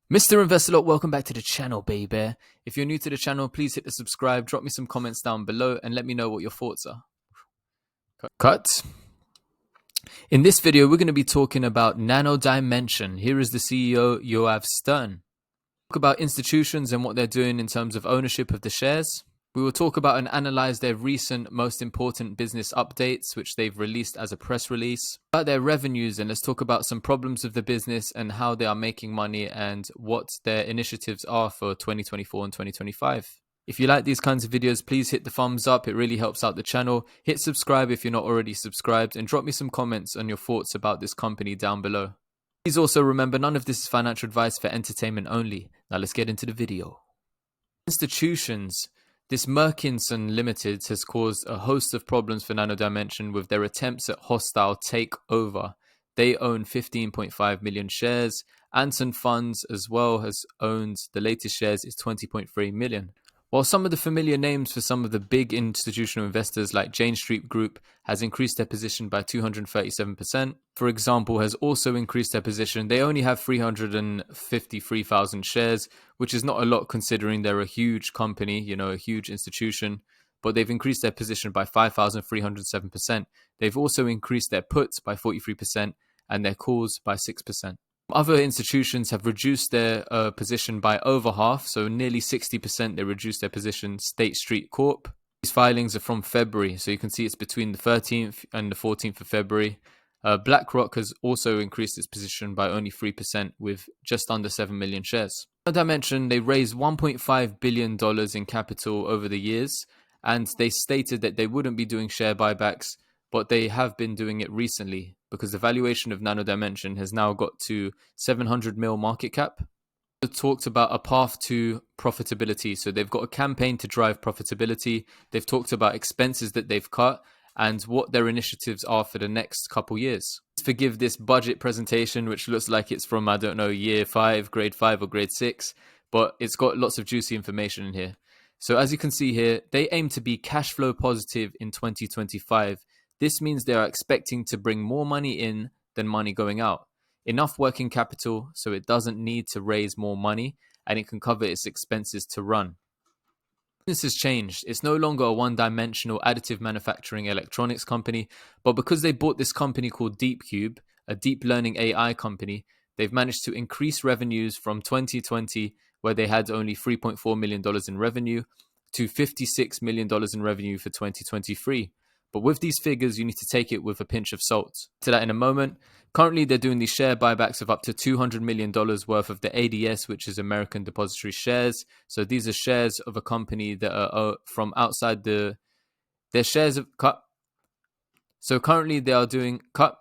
Mr. Investor, welcome back to the channel, baby. If you're new to the channel, please hit the subscribe, drop me some comments down below, and let me know what your thoughts are. Cut. In this video, we're going to be talking about Nano Dimension. Here is the CEO, Yoav Stern. Talk about institutions and what they're doing in terms of ownership of the shares. We will talk about and analyze their recent most important business updates, which they've released as a press release, about their revenues, and let's talk about some problems of the business and how they are making money and what their initiatives are for 2024 and 2025. If you like these kinds of videos, please hit the thumbs up. It really helps out the channel. Hit subscribe if you're not already subscribed, and drop me some comments on your thoughts about this company down below. Please also remember, none of this is financial advice, for entertainment only. Now let's get into the video. Institutions. This Murchison Limited has caused a host of problems for Nano Dimension with their attempts at hostile takeover. They own 15.5 million shares. Anton Funds as well has owned the latest shares is 20.3 million. While some of the familiar names for some of the big institutional investors like Jane Street Group has increased their position by 237%, for example, has also increased their position. They only have 353,000 shares, which is not a lot considering they're a huge company, a huge institution, but they've increased their position by 5,307%. They've also increased their puts by 43% and their calls by 6%. Other institutions have reduced their position by over half, so nearly 60% they reduced their position. State Street Corp. These filings are from February, so you can see it's between the 13th and the 14th of February. BlackRock has also increased its position by only 3% with just under 7 million shares. As I mentioned, they raised $1.5 billion in capital over the years, and they stated that they wouldn't be doing share buybacks, but they have been doing it recently because the valuation of Nano Dimension has now got to 700 mil market cap. They talked about a path to profitability. So they've got a campaign to drive profitability. They've talked about expenses that they've cut and what their initiatives are for the next couple years. Forgive this budget presentation, which looks like it's from, I don't know, year 5, grade 5 or grade 6, but it's got lots of juicy information in here. So as you can see here, they aim to be cash flow positive in 2025. This means they are expecting to bring more money in than money going out. Enough working capital so it doesn't need to raise more money and it can cover its expenses to run. This has changed. It's no longer a one-dimensional additive manufacturing electronics company, but because they bought this company called DeepCube, a deep learning AI company, they've managed to increase revenues from 2020, where they had only $3.4 million in revenue, to $56 million in revenue for 2023. But with these figures, you need to take it with a pinch of salt. To that in a moment. Currently, they're doing these share buybacks of up to $200 million worth of the ADS, which is American Depository Shares. So these are shares of a company that are from outside their shares of cut. So currently they are doing cut.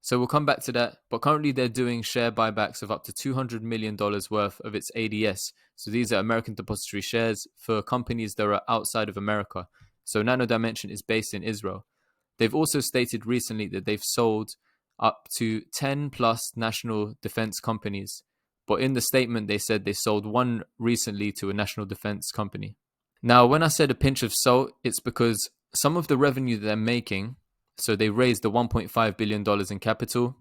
So we'll come back to that. But currently they're doing share buybacks of up to $200 million worth of its ADS. So these are American Depository Shares for companies that are outside of America. So Nano Dimension is based in Israel. They've also stated recently that they've sold up to 10 plus national defense companies. But in the statement, they said they sold one recently to a national defense company. Now, when I said a pinch of salt, it's because some of the revenue that they're making, so they raised the $1.5 billion in capital.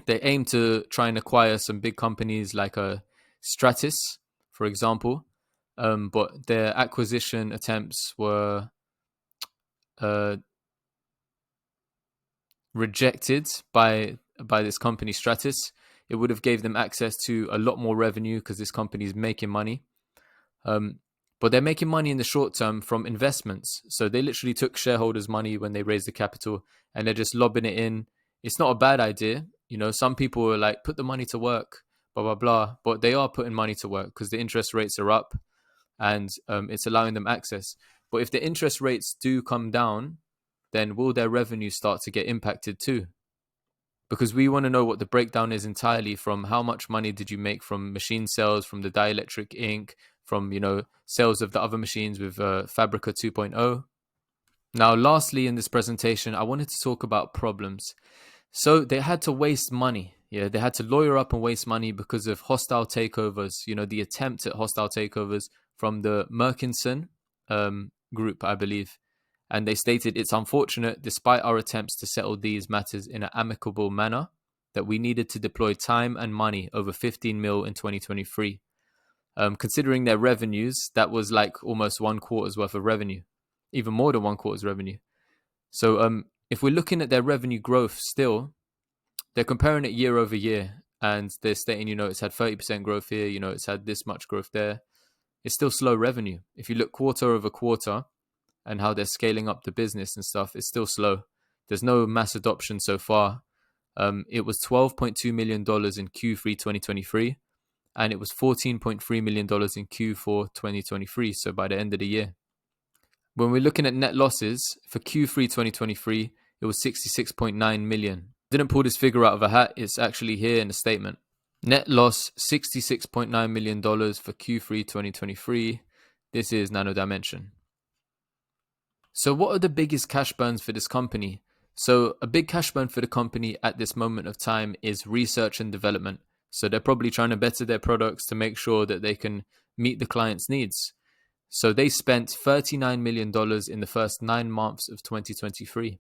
They aim to try and acquire some big companies like a Stratus, for example. But their acquisition attempts were rejected by this company Stratus. It would have gave them access to a lot more revenue because this company is making money. But they're making money in the short term from investments. So they literally took shareholders' money when they raised the capital and they're just lobbing it in. It's not a bad idea. Some people are like, put the money to work, blah, blah, blah. But they are putting money to work because the interest rates are up and it's allowing them access. But if the interest rates do come down, then will their revenue start to get impacted too? Because we want to know what the breakdown is entirely from how much money did you make from machine sales, from the dielectric ink, from, sales of the other machines with Fabrica 2.0. Now, lastly, in this presentation, I wanted to talk about problems. So they had to waste money. Yeah, they had to lawyer up and waste money because of hostile takeovers, the attempt at hostile takeovers from the Murchison group, I believe. And they stated, it's unfortunate, despite our attempts to settle these matters in an amicable manner, that we needed to deploy time and money over 15 mil in 2023. Considering their revenues, that was like almost 1/4's worth of revenue, even more than 1/4's revenue. So if we're looking at their revenue growth still, they're comparing it year over year, and they're stating, it's had 30% growth here, it's had this much growth there. It's still slow revenue. If you look quarter over quarter and how they're scaling up the business and stuff, it's still slow. There's no mass adoption so far. It was $12.2 million in Q3 2023, and it was $14.3 million in Q4 2023, so by the end of the year. When we're looking at net losses for Q3 2023, it was 66.9 million. Didn't pull this figure out of a hat, it's actually here in the statement. Net loss $66.9 million for Q3 2023. This is Nano Dimension. So what are the biggest cash burns for this company? So a big cash burn for the company at this moment of time is research and development. So they're probably trying to better their products to make sure that they can meet the client's needs. So they spent $39 million in the first 9 months of 2023.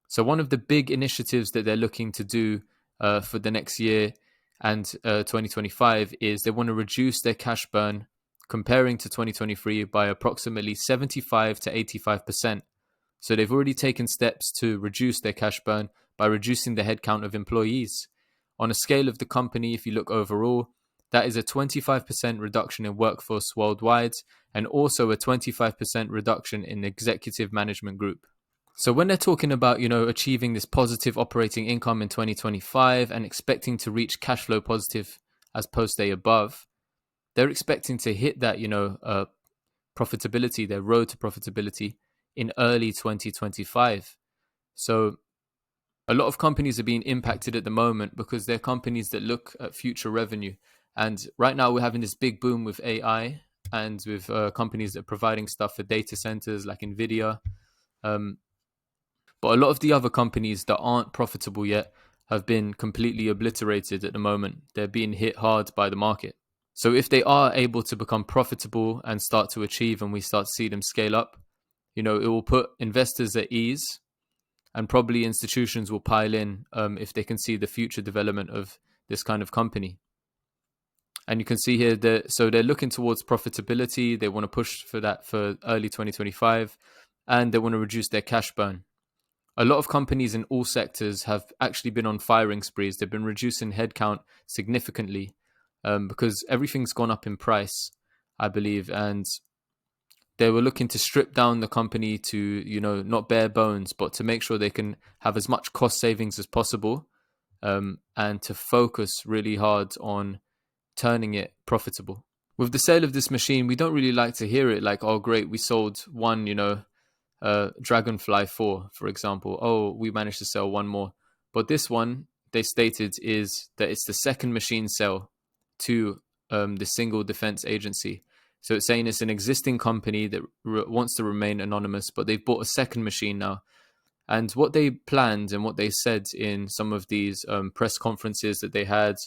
So one of the big initiatives that they're looking to do for the next year and 2025 is they want to reduce their cash burn comparing to 2023 by approximately 75 to 85%. So they've already taken steps to reduce their cash burn by reducing the headcount of employees. On a scale of the company, if you look overall, that is a 25% reduction in workforce worldwide and also a 25% reduction in executive management group. So when they're talking about, achieving this positive operating income in 2025 and expecting to reach cash flow positive as post A above, they're expecting to hit that, profitability, their road to profitability in early 2025. So a lot of companies are being impacted at the moment because they're companies that look at future revenue. And right now we're having this big boom with AI and with companies that are providing stuff for data centers like NVIDIA. But a lot of the other companies that aren't profitable yet have been completely obliterated at the moment. They're being hit hard by the market. So if they are able to become profitable and start to achieve and we start to see them scale up, it will put investors at ease, and probably institutions will pile in if they can see the future development of this kind of company. And you can see here that so they're looking towards profitability. They want to push for that for early 2025, and they want to reduce their cash burn. A lot of companies in all sectors have actually been on firing sprees. They've been reducing headcount significantly because everything's gone up in price, I believe, and they were looking to strip down the company to, not bare bones, but to make sure they can have as much cost savings as possible and to focus really hard on turning it profitable. With the sale of this machine, we don't really like to hear it like, oh, great, we sold one, Dragonfly 4, for example. Oh, we managed to sell one more. But this one, they stated, is that it's the second machine sale to the single defense agency. So it's saying it's an existing company that wants to remain anonymous, but they've bought a second machine now. And what they planned and what they said in some of these press conferences that they had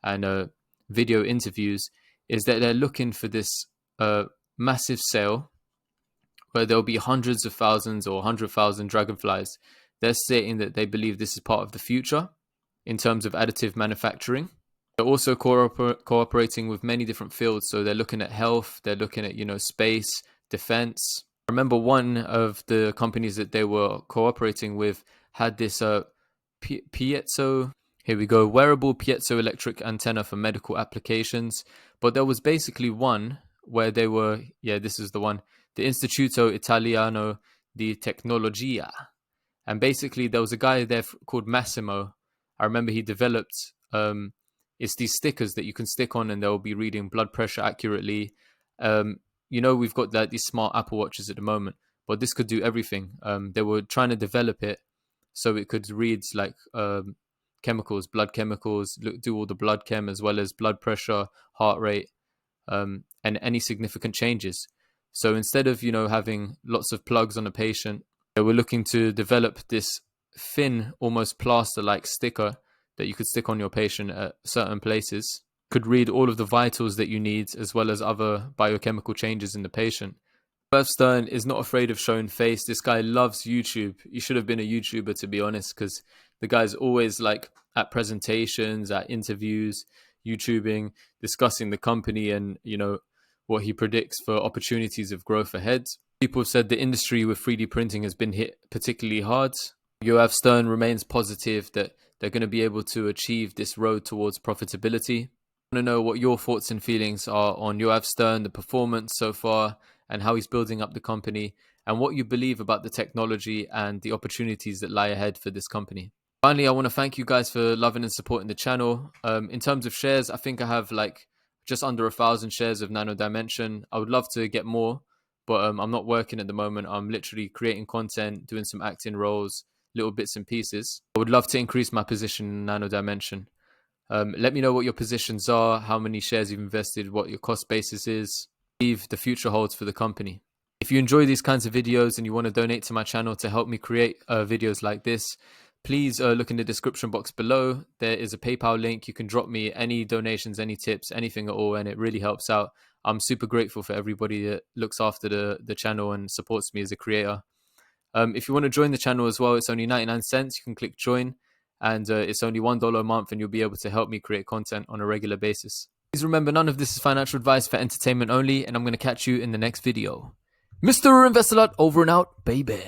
and video interviews is that they're looking for this massive sale where there'll be hundreds of thousands or 100,000 dragonflies. They're stating that they believe this is part of the future in terms of additive manufacturing. They're also cooperating with many different fields. So they're looking at health, they're looking at, space, defense. I remember one of the companies that they were cooperating with had this piezo, here we go, wearable piezoelectric antenna for medical applications. But there was basically one where they were, this is the one, the Istituto Italiano di Tecnologia. And basically there was a guy there called Massimo. I remember he developed, it's these stickers that you can stick on and they'll be reading blood pressure accurately. We've got these smart Apple Watches at the moment, but this could do everything. They were trying to develop it so it could read like chemicals, blood chemicals, do all the blood chem as well as blood pressure, heart rate, and any significant changes. So instead of, having lots of plugs on a patient, they were looking to develop this thin, almost plaster-like sticker that you could stick on your patient at certain places. Could read all of the vitals that you need as well as other biochemical changes in the patient. Irv Stern is not afraid of showing face. This guy loves YouTube. He should have been a YouTuber, to be honest, because the guy's always like at presentations, at interviews, YouTubing, discussing the company and, what he predicts for opportunities of growth ahead. People have said the industry with 3D printing has been hit particularly hard. Yoav Stern remains positive that they're going to be able to achieve this road towards profitability. I want to know what your thoughts and feelings are on Yoav Stern, the performance so far, and how he's building up the company, and what you believe about the technology and the opportunities that lie ahead for this company. Finally, I want to thank you guys for loving and supporting the channel. In terms of shares, I think I have just under 1,000 shares of Nano Dimension. I would love to get more, but I'm not working at the moment. I'm literally creating content, doing some acting roles, little bits and pieces. I would love to increase my position in Nano Dimension. Let me know what your positions are, how many shares you've invested, what your cost basis is, what the future holds for the company. If you enjoy these kinds of videos and you want to donate to my channel to help me create videos like this, please look in the description box below. There is a PayPal link. You can drop me any donations, any tips, anything at all, and it really helps out. I'm super grateful for everybody that looks after the channel and supports me as a creator. If you want to join the channel as well, it's only 99 cents. You can click join, and it's only $1 a month, and you'll be able to help me create content on a regular basis. Please remember, none of this is financial advice, for entertainment only, and I'm going to catch you in the next video. Mr. Investor Lot over and out, baby.